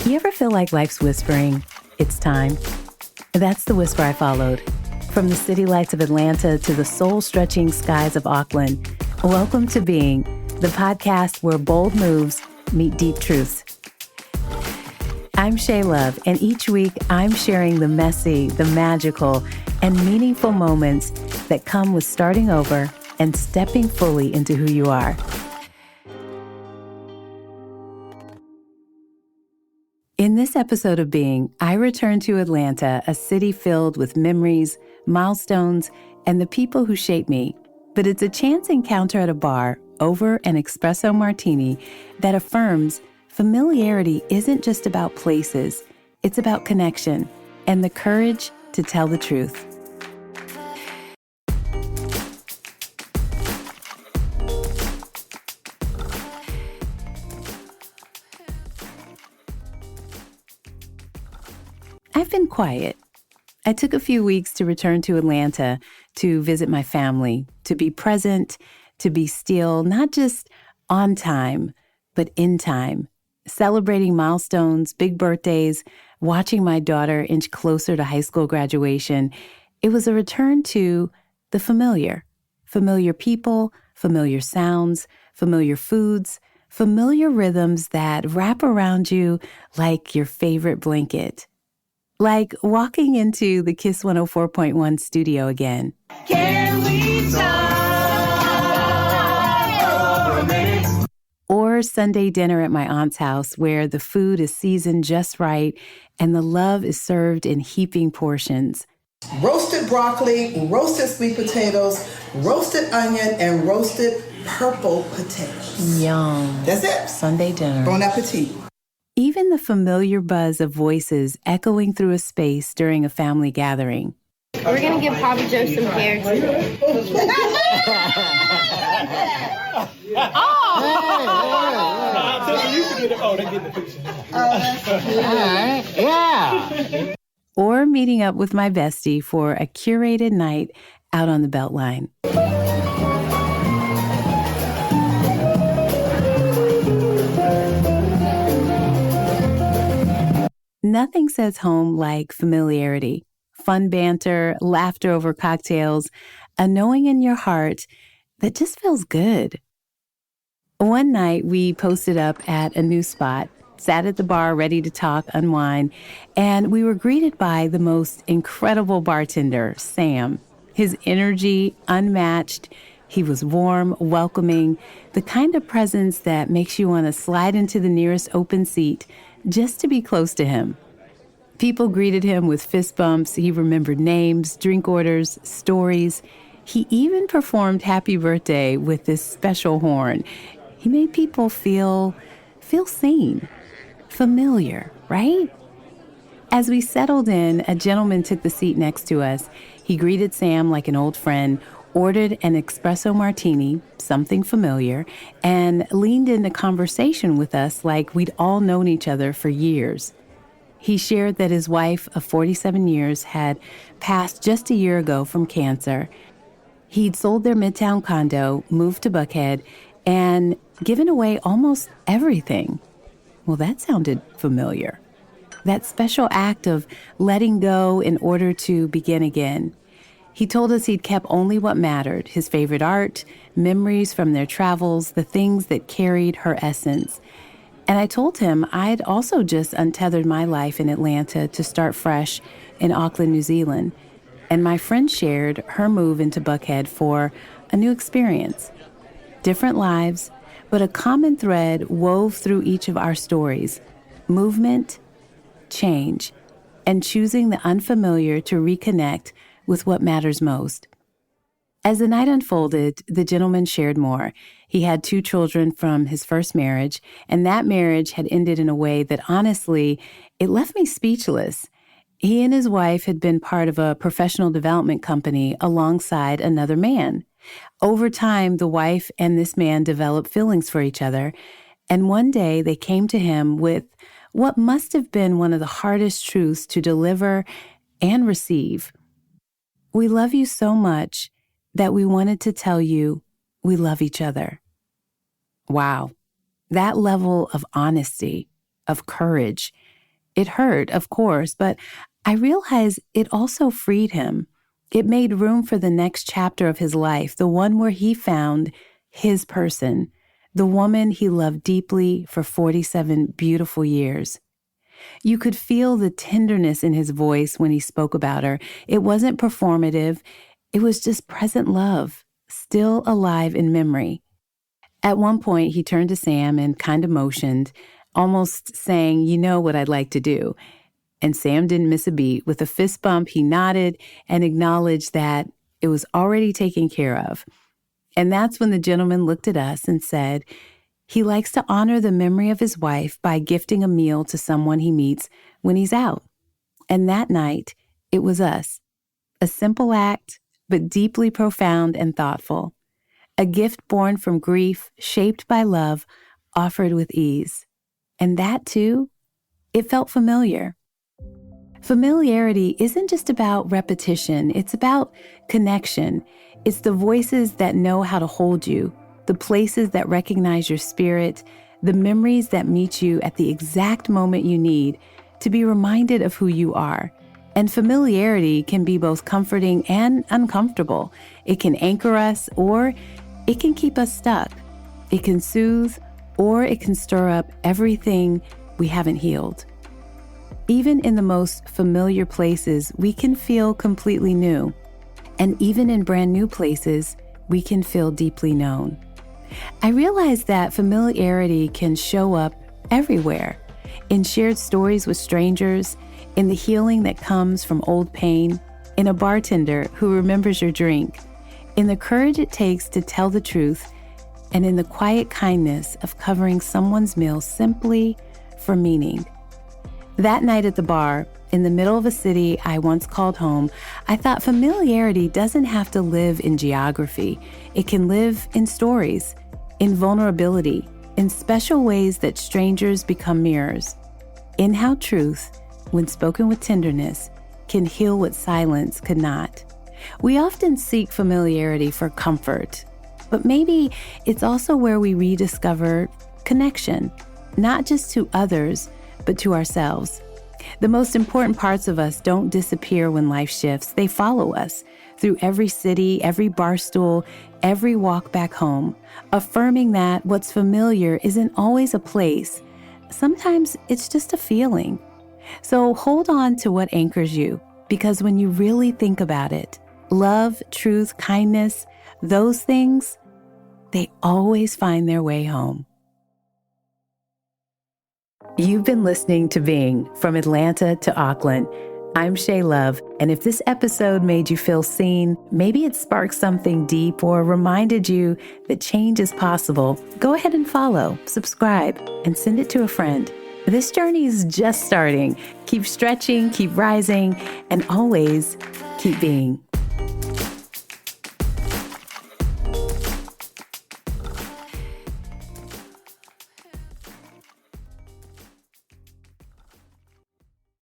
You ever feel like life's whispering, "It's time"? That's the whisper I followed. From the city lights of Atlanta to the soul-stretching skies of Auckland, welcome to Being, the podcast where bold moves meet deep truths. I'm Shay Love, and each week I'm sharing the messy, the magical, and meaningful moments that come with starting over and stepping fully into who you are. In this episode of Being, I return to Atlanta, a city filled with memories, milestones, and the people who shape me. But it's a chance encounter at a bar over an espresso martini that affirms familiarity isn't just about places, it's about connection and the courage to tell the truth. I've been quiet. I took a few weeks to return to Atlanta to visit my family, to be present, to be still, not just on time, but in time, celebrating milestones, big birthdays, watching my daughter inch closer to high school graduation. It was a return to the familiar people, familiar sounds, familiar foods, familiar rhythms that wrap around you like your favorite blanket. Like walking into the KISS 104.1 studio again. Can we talk for a minute? Or Sunday dinner at my aunt's house where the food is seasoned just right and the love is served in heaping portions. Roasted broccoli, roasted sweet potatoes, roasted onion, and roasted purple potatoes. Yum. That's it. Sunday dinner. Bon appetit. Even the familiar buzz of voices echoing through a space during a family gathering. We're going to give Papa Joe some hair, too. Or meeting up with my bestie for a curated night out on the Beltline. Nothing says home like familiarity, fun banter, laughter over cocktails, a knowing in your heart that just feels good. One night we posted up at a new spot, sat at the bar ready to talk, unwind, and we were greeted by the most incredible bartender, Sam. His energy unmatched. He was warm, welcoming, the kind of presence that makes you want to slide into the nearest open seat just to be close to him. People greeted him with fist bumps. He remembered names, drink orders, stories. He even performed Happy Birthday with this special horn. He made people feel seen, familiar, right? As we settled in, a gentleman took the seat next to us. He greeted Sam like an old friend, ordered an espresso martini, something familiar, and leaned into conversation with us like we'd all known each other for years. He shared that his wife of 47 years had passed just a year ago from cancer. He'd sold their Midtown condo, moved to Buckhead, and given away almost everything. Well, that sounded familiar. That special act of letting go in order to begin again. He told us he'd kept only what mattered, his favorite art, memories from their travels, the things that carried her essence. And I told him I'd also just untethered my life in Atlanta to start fresh in Auckland, New Zealand. And my friend shared her move into Buckhead for a new experience. Different lives, but a common thread wove through each of our stories. Movement, change, and choosing the unfamiliar to reconnect with what matters most. As the night unfolded, the gentleman shared more. He had 2 children from his first marriage, and that marriage had ended in a way that honestly, it left me speechless. He and his wife had been part of a professional development company alongside another man. Over time, the wife and this man developed feelings for each other, and one day they came to him with what must have been one of the hardest truths to deliver and receive. We love you so much that we wanted to tell you we love each other. Wow, that level of honesty, of courage, It hurt, of course, but I realized it also freed him. It made room for the next chapter of his life, the one where he found his person, the woman he loved deeply for 47 beautiful years. You could feel the tenderness in his voice when he spoke about her. It wasn't performative. It was just present love, still alive in memory. At one point, he turned to Sam and kind of motioned, almost saying, "You know what I'd like to do." And Sam didn't miss a beat. With a fist bump, he nodded and acknowledged that it was already taken care of. And that's when the gentleman looked at us and said, he likes to honor the memory of his wife by gifting a meal to someone he meets when he's out. And that night, it was us. A simple act, but deeply profound and thoughtful. A gift born from grief, shaped by love, offered with ease. And that, too, it felt familiar. Familiarity isn't just about repetition, it's about connection. It's the voices that know how to hold you, the places that recognize your spirit, the memories that meet you at the exact moment you need to be reminded of who you are. And familiarity can be both comforting and uncomfortable. It can anchor us, or it can keep us stuck. It can soothe, or it can stir up everything we haven't healed. Even in the most familiar places, we can feel completely new. And even in brand new places, we can feel deeply known. I realized that familiarity can show up everywhere, in shared stories with strangers, in the healing that comes from old pain, in a bartender who remembers your drink, in the courage it takes to tell the truth, and in the quiet kindness of covering someone's meal simply for meaning. That night at the bar, in the middle of a city I once called home, I thought familiarity doesn't have to live in geography. It can live in stories, in vulnerability, in special ways that strangers become mirrors, in how truth, when spoken with tenderness, can heal what silence could not. We often seek familiarity for comfort, but maybe it's also where we rediscover connection, not just to others, but to ourselves. The most important parts of us don't disappear when life shifts. They follow us through every city, every bar stool, every walk back home, affirming that what's familiar isn't always a place. Sometimes it's just a feeling. So hold on to what anchors you, because when you really think about it, love, truth, kindness, those things, they always find their way home. You've been listening to Being from Atlanta to Auckland. I'm Shay Love, and if this episode made you feel seen, maybe it sparked something deep or reminded you that change is possible, go ahead and follow, subscribe, and send it to a friend. This journey is just starting. Keep stretching, keep rising, and always keep being.